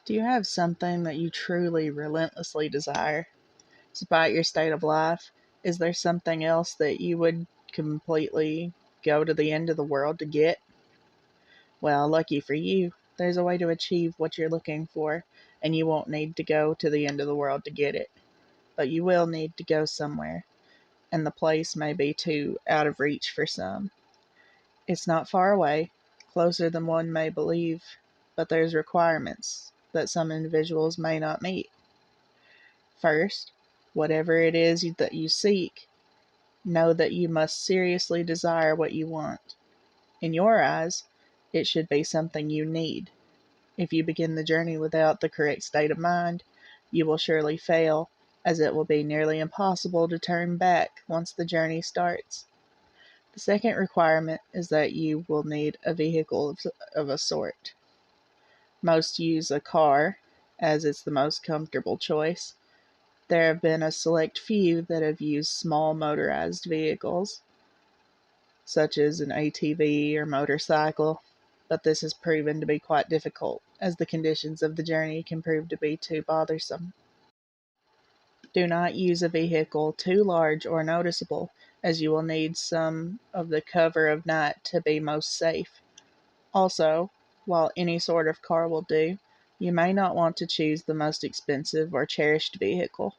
Do you have something that you truly, relentlessly desire? Despite your state of life, is there something else that you would completely go to the end of the world to get? Well, lucky for you, there's a way to achieve what you're looking for, and you won't need to go to the end of the world to get it. But you will need to go somewhere, and the place may be too out of reach for some. It's not far away, closer than one may believe, but there's requirements that some individuals may not meet. First, whatever it is that you seek, know that you must seriously desire what you want. In your eyes, it should be something you need. If you begin the journey without the correct state of mind, you will surely fail, as it will be nearly impossible to turn back once the journey starts. The second requirement is that you will need a vehicle of a sort. Most use a car, as it's the most comfortable choice. There have been a select few that have used small motorized vehicles, such as an ATV or motorcycle, but this has proven to be quite difficult, as the conditions of the journey can prove to be too bothersome. Do not use a vehicle too large or noticeable, as you will need some of the cover of night to be most safe. Also, while any sort of car will do, you may not want to choose the most expensive or cherished vehicle.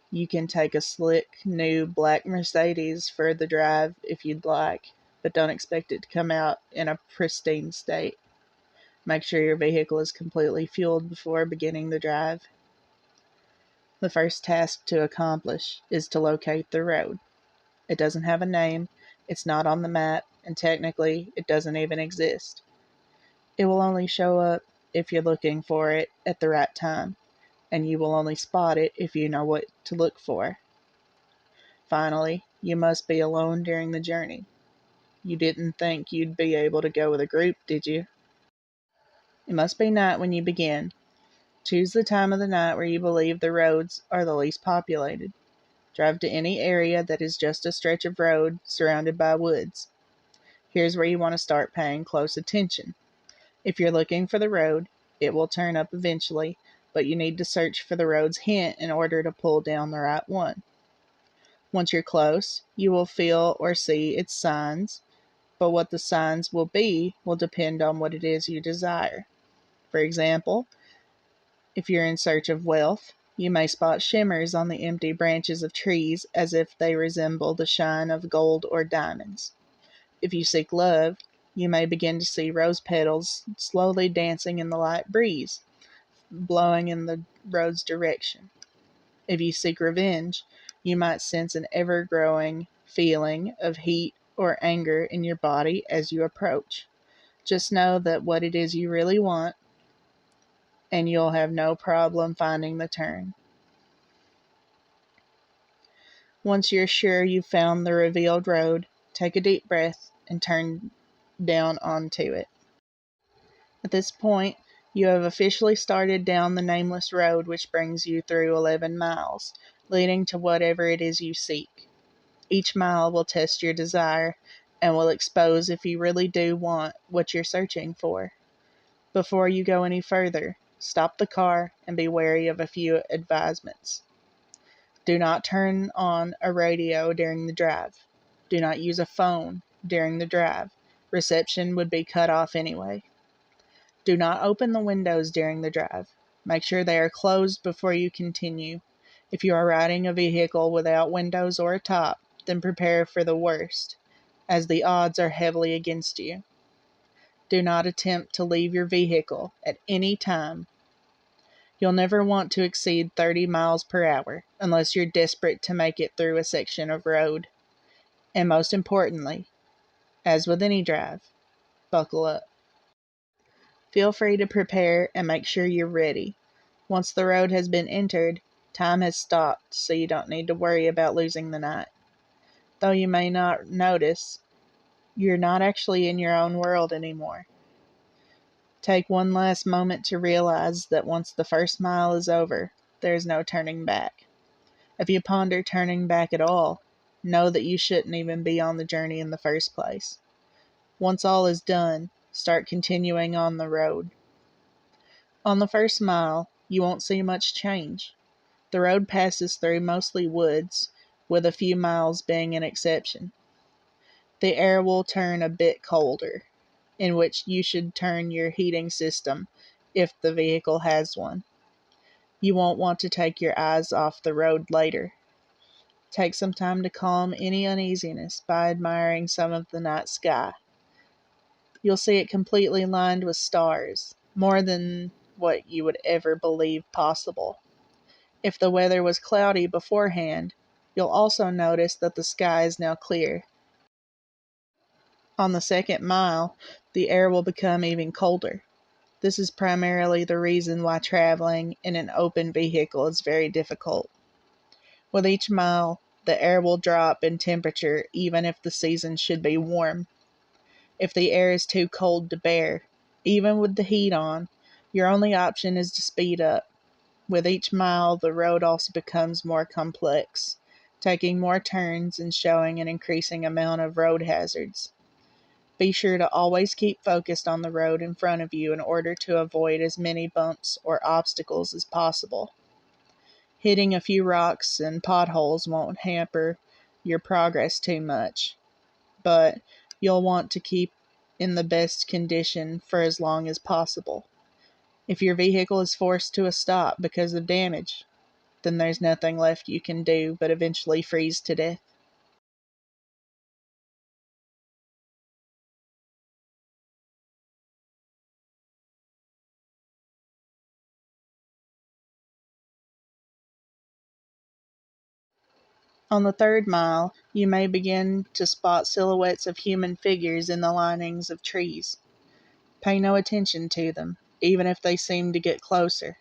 You can take a slick, new black Mercedes for the drive if you'd like, but don't expect it to come out in a pristine state. Make sure your vehicle is completely fueled before beginning the drive. The first task to accomplish is to locate the road. It doesn't have a name, it's not on the map, and technically, it doesn't even exist. It will only show up if you're looking for it at the right time, and you will only spot it if you know what to look for. Finally, you must be alone during the journey. You didn't think you'd be able to go with a group, did you? It must be night when you begin. Choose the time of the night where you believe the roads are the least populated. Drive to any area that is just a stretch of road surrounded by woods. Here's where you want to start paying close attention. If you're looking for the road, it will turn up eventually, but you need to search for the road's hint in order to pull down the right one. Once you're close, you will feel or see its signs, but what the signs will be will depend on what it is you desire. For example, if you're in search of wealth, you may spot shimmers on the empty branches of trees as if they resemble the shine of gold or diamonds. If you seek love, you may begin to see rose petals slowly dancing in the light breeze, blowing in the road's direction. If you seek revenge, you might sense an ever-growing feeling of heat or anger in your body as you approach. Just know that what it is you really want, and you'll have no problem finding the turn. Once you're sure you've found the revealed road, take a deep breath and turn down onto it. At this point, you have officially started down the nameless road which brings you through 11 miles, leading to whatever it is you seek. Each mile will test your desire and will expose if you really do want what you're searching for. Before you go any further, stop the car and be wary of a few advisements. Do not turn on a radio during the drive. Do not use a phone during the drive. Reception would be cut off anyway. Do not open the windows during the drive. Make sure they are closed before you continue. If you are riding a vehicle without windows or a top, then prepare for the worst, as the odds are heavily against you. Do not attempt to leave your vehicle at any time. You'll never want to exceed 30 miles per hour unless you're desperate to make it through a section of road. And most importantly, as with any drive, buckle up. Feel free to prepare and make sure you're ready. Once the road has been entered, time has stopped, so you don't need to worry about losing the night. Though you may not notice, you're not actually in your own world anymore. Take one last moment to realize that once the first mile is over, there is no turning back. If you ponder turning back at all, know that you shouldn't even be on the journey in the first place. Once all is done, start continuing on the road. On the first mile, you won't see much change. The road passes through mostly woods, with a few miles being an exception. The air will turn a bit colder, in which you should turn your heating system if the vehicle has one. You won't want to take your eyes off the road later. Take some time to calm any uneasiness by admiring some of the night sky. You'll see it completely lined with stars, more than what you would ever believe possible. If the weather was cloudy beforehand, you'll also notice that the sky is now clear. On the second mile, the air will become even colder. This is primarily the reason why traveling in an open vehicle is very difficult. With each mile, the air will drop in temperature even if the season should be warm. If the air is too cold to bear, even with the heat on, your only option is to speed up. With each mile, the road also becomes more complex, taking more turns and showing an increasing amount of road hazards. Be sure to always keep focused on the road in front of you in order to avoid as many bumps or obstacles as possible. Hitting a few rocks and potholes won't hamper your progress too much, but you'll want to keep in the best condition for as long as possible. If your vehicle is forced to a stop because of damage, then there's nothing left you can do but eventually freeze to death. On the third mile, you may begin to spot silhouettes of human figures in the linings of trees. Pay no attention to them, even if they seem to get closer.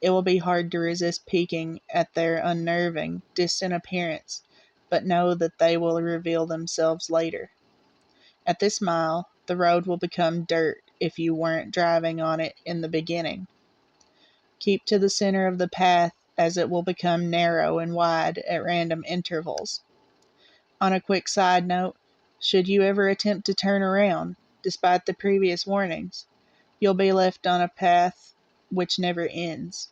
It will be hard to resist peeking at their unnerving, distant appearance, but know that they will reveal themselves later. At this mile, the road will become dirt if you weren't driving on it in the beginning. Keep to the center of the path as it will become narrow and wide at random intervals. On a quick side note, should you ever attempt to turn around, despite the previous warnings, you'll be left on a path which never ends.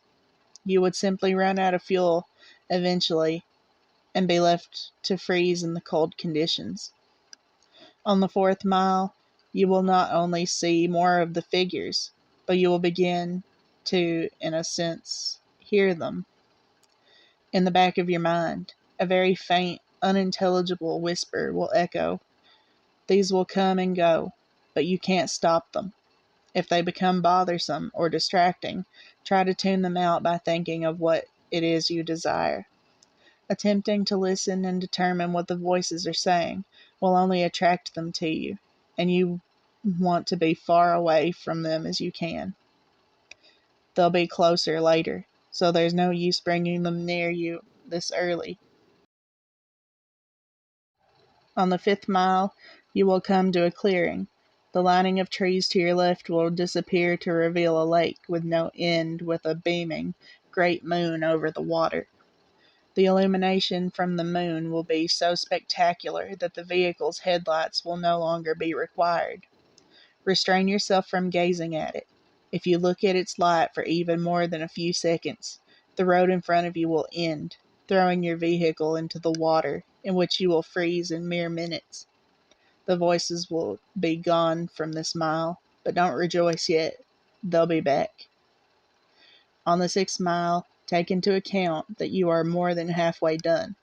You would simply run out of fuel eventually and be left to freeze in the cold conditions. On the fourth mile, you will not only see more of the figures, but you will begin to, in a sense, hear them in the back of your mind. A very faint, unintelligible whisper will echo. These will come and go, but you can't stop them. If they become bothersome or distracting, try to tune them out by thinking of what it is you desire. Attempting to listen and determine what the voices are saying will only attract them to you, and you want to be far away from them as you can. They'll be closer later, so there's no use bringing them near you this early. On the fifth mile, you will come to a clearing. The lining of trees to your left will disappear to reveal a lake with no end with a beaming, great moon over the water. The illumination from the moon will be so spectacular that the vehicle's headlights will no longer be required. Restrain yourself from gazing at it. If you look at its light for even more than a few seconds, the road in front of you will end, throwing your vehicle into the water, in which you will freeze in mere minutes. The voices will be gone from this mile, but don't rejoice yet. They'll be back. On the sixth mile, take into account that you are more than halfway done.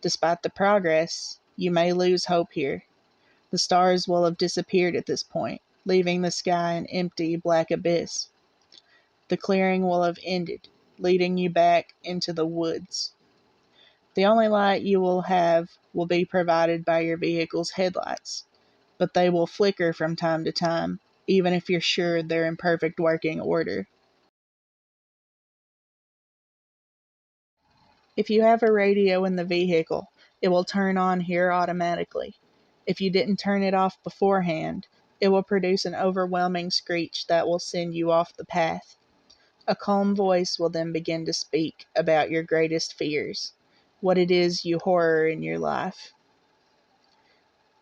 Despite the progress, you may lose hope here. The stars will have disappeared at this point, leaving the sky an empty, black abyss. The clearing will have ended, leading you back into the woods. The only light you will have will be provided by your vehicle's headlights, but they will flicker from time to time, even if you're sure they're in perfect working order. If you have a radio in the vehicle, it will turn on here automatically. If you didn't turn it off beforehand, it will produce an overwhelming screech that will send you off the path. A calm voice will then begin to speak about your greatest fears, what it is you horror in your life.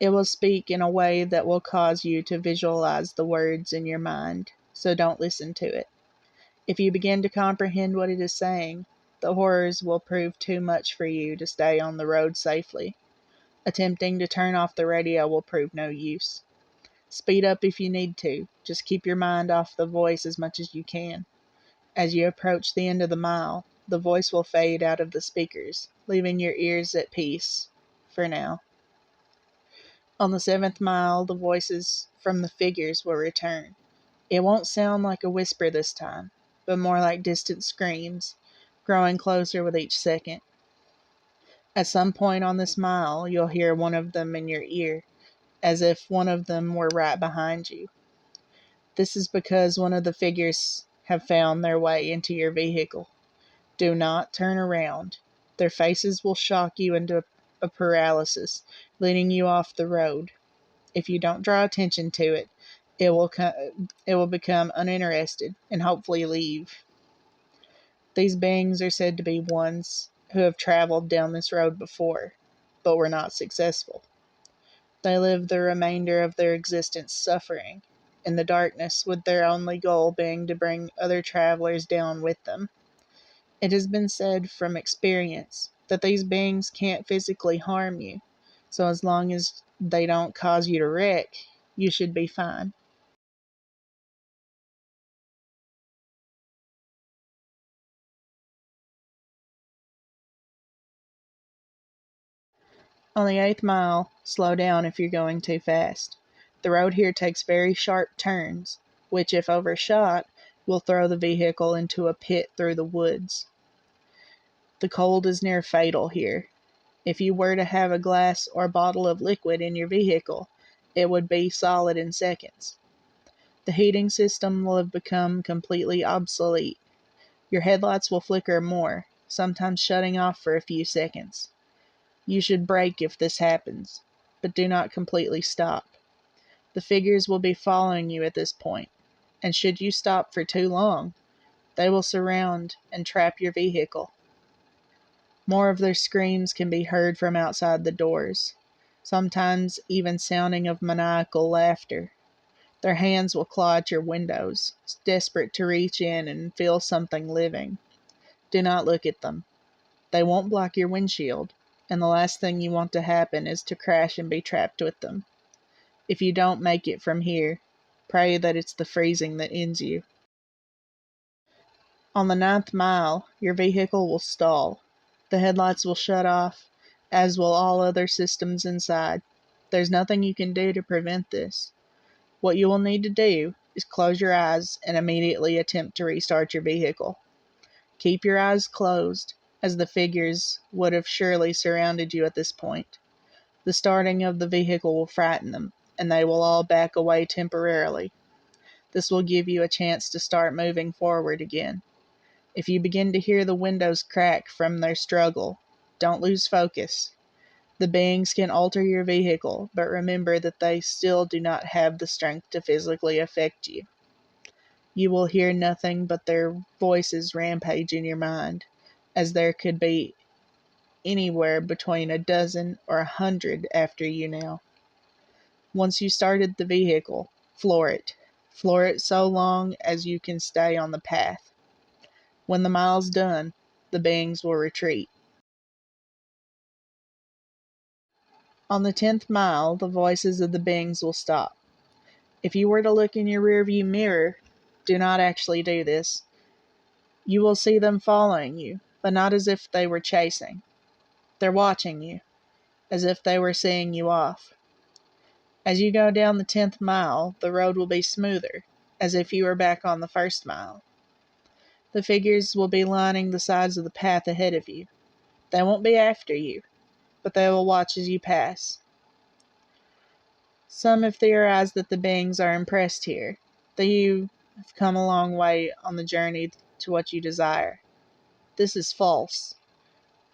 It will speak in a way that will cause you to visualize the words in your mind, so don't listen to it. If you begin to comprehend what it is saying, the horrors will prove too much for you to stay on the road safely. Attempting to turn off the radio will prove no use. Speed up if you need to. Just keep your mind off the voice as much as you can. As you approach the end of the mile, the voice will fade out of the speakers, leaving your ears at peace, for now. On the 7th mile, the voices from the figures will return. It won't sound like a whisper this time, but more like distant screams, growing closer with each second. At some point on this mile, you'll hear one of them in your ear, as if one of them were right behind you. This is because one of the figures have found their way into your vehicle. Do not turn around. Their faces will shock you into a paralysis, leading you off the road. If you don't draw attention to it, it will become uninterested and hopefully leave. These beings are said to be ones who have traveled down this road before, but were not successful. They live the remainder of their existence suffering in the darkness, with their only goal being to bring other travelers down with them. It has been said from experience that these beings can't physically harm you, so as long as they don't cause you to wreck, you should be fine. On the 8th mile, slow down if you're going too fast. The road here takes very sharp turns, which, if overshot, will throw the vehicle into a pit through the woods. The cold is near fatal here. If you were to have a glass or bottle of liquid in your vehicle, it would be solid in seconds. The heating system will have become completely obsolete. Your headlights will flicker more, sometimes shutting off for a few seconds. You should brake if this happens, but do not completely stop. The figures will be following you at this point, and should you stop for too long, they will surround and trap your vehicle. More of their screams can be heard from outside the doors, sometimes even sounding of maniacal laughter. Their hands will claw at your windows, desperate to reach in and feel something living. Do not look at them. They won't block your windshield, and the last thing you want to happen is to crash and be trapped with them. If you don't make it from here, pray that it's the freezing that ends you. On the 9th mile, your vehicle will stall. The headlights will shut off, as will all other systems inside. There's nothing you can do to prevent this. What you will need to do is close your eyes and immediately attempt to restart your vehicle. Keep your eyes closed, as the figures would have surely surrounded you at this point. The starting of the vehicle will frighten them, and they will all back away temporarily. This will give you a chance to start moving forward again. If you begin to hear the windows crack from their struggle, don't lose focus. The beings can alter your vehicle, but remember that they still do not have the strength to physically affect you. You will hear nothing but their voices rampage in your mind, as there could be anywhere between a dozen or 100 after you now. Once you started the vehicle, floor it. Floor it so long as you can stay on the path. When the mile's done, the beings will retreat. On the 10th mile, the voices of the beings will stop. If you were to look in your rearview mirror, do not actually do this. You will see them following you, but not as if they were chasing. They're watching you, as if they were seeing you off. As you go down the 10th mile, the road will be smoother, as if you were back on the 1st mile. The figures will be lining the sides of the path ahead of you. They won't be after you, but they will watch as you pass. Some have theorized that the beings are impressed here, that you have come a long way on the journey to what you desire. This is false.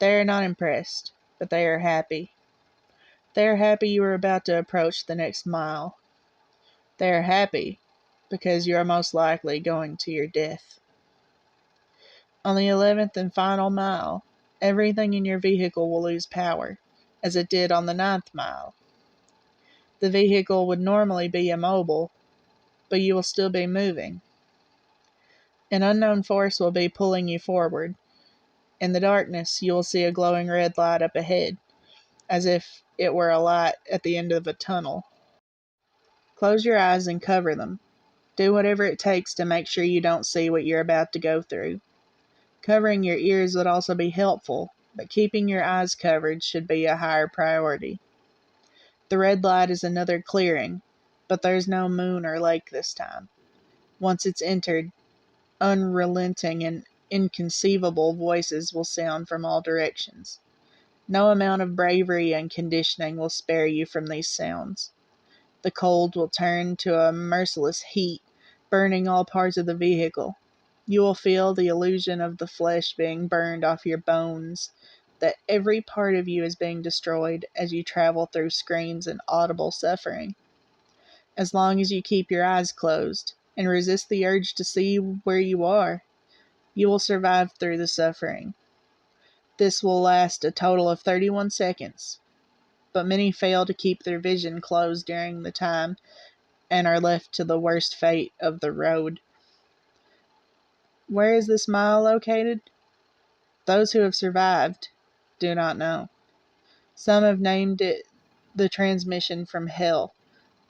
They are not impressed, but they are happy. They are happy you are about to approach the next mile. They are happy because you are most likely going to your death. On the 11th and final mile, everything in your vehicle will lose power, as it did on the 9th mile. The vehicle would normally be immobile, but you will still be moving. An unknown force will be pulling you forward. In the darkness, you will see a glowing red light up ahead, as if it were a light at the end of a tunnel. Close your eyes and cover them. Do whatever it takes to make sure you don't see what you're about to go through. Covering your ears would also be helpful, but keeping your eyes covered should be a higher priority. The red light is another clearing, but there's no moon or lake this time. Once it's entered, unrelenting and inconceivable voices will sound from all directions. No amount of bravery and conditioning will spare you from these sounds. The cold will turn to a merciless heat, burning all parts of the vehicle. You will feel the illusion of the flesh being burned off your bones, that every part of you is being destroyed as you travel through screams and audible suffering. As long as you keep your eyes closed and resist the urge to see where you are, you will survive through the suffering. This will last a total of 31 seconds, but many fail to keep their vision closed during the time and are left to the worst fate of the road. Where is this mile located? Those who have survived do not know. Some have named it the transmission from hell,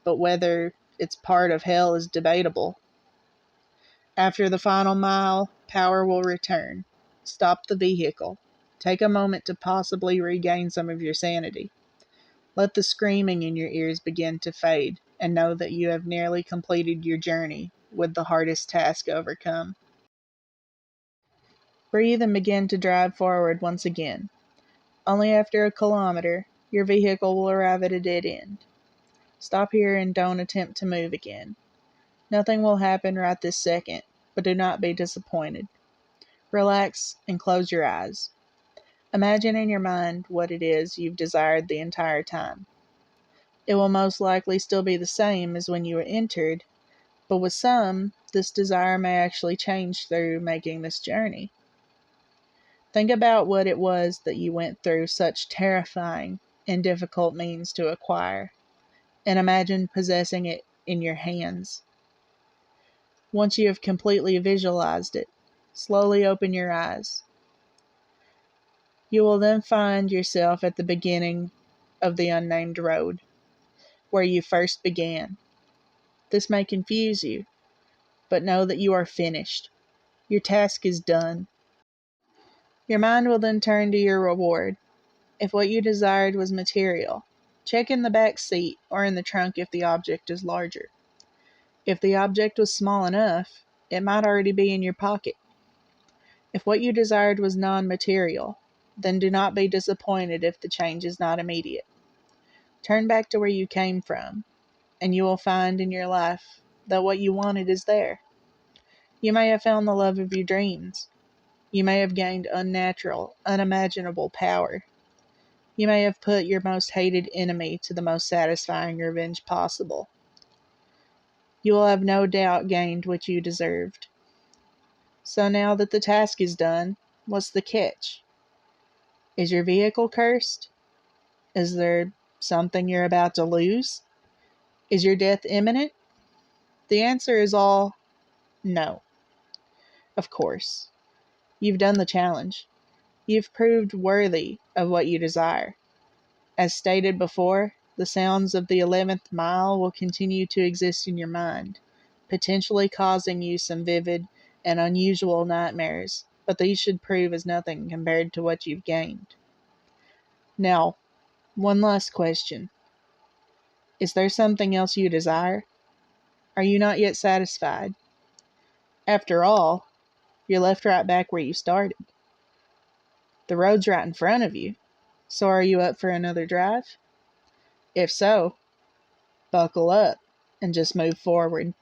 but whether it's part of hell is debatable. After the final mile, power will return. Stop the vehicle. Take a moment to possibly regain some of your sanity. Let the screaming in your ears begin to fade, and know that you have nearly completed your journey with the hardest task overcome. Breathe and begin to drive forward once again. Only after a kilometer, your vehicle will arrive at a dead end. Stop here and don't attempt to move again. Nothing will happen right this second, but do not be disappointed. Relax and close your eyes. Imagine in your mind what it is you've desired the entire time. It will most likely still be the same as when you entered, but with some, this desire may actually change through making this journey. Think about what it was that you went through such terrifying and difficult means to acquire, and imagine possessing it in your hands. Once you have completely visualized it, slowly open your eyes. You will then find yourself at the beginning of the unnamed road, where you first began. This may confuse you, but know that you are finished. Your task is done. Your mind will then turn to your reward. If what you desired was material, check in the back seat or in the trunk if the object is larger. If the object was small enough, it might already be in your pocket. If what you desired was non-material, then do not be disappointed if the change is not immediate. Turn back to where you came from, and you will find in your life that what you wanted is there. You may have found the love of your dreams. You may have gained unnatural, unimaginable power. You may have put your most hated enemy to the most satisfying revenge possible. You will have no doubt gained what you deserved. So now that the task is done, what's the catch? Is your vehicle cursed? Is there something you're about to lose? Is your death imminent? The answer is all no. Of course. You've done the challenge. You've proved worthy of what you desire. As stated before, the sounds of the 11th mile will continue to exist in your mind, potentially causing you some vivid and unusual nightmares, but these should prove as nothing compared to what you've gained. Now, one last question. Is there something else you desire? Are you not yet satisfied? After all, you're left right back where you started. The road's right in front of you, so are you up for another drive? If so, buckle up and just move forward.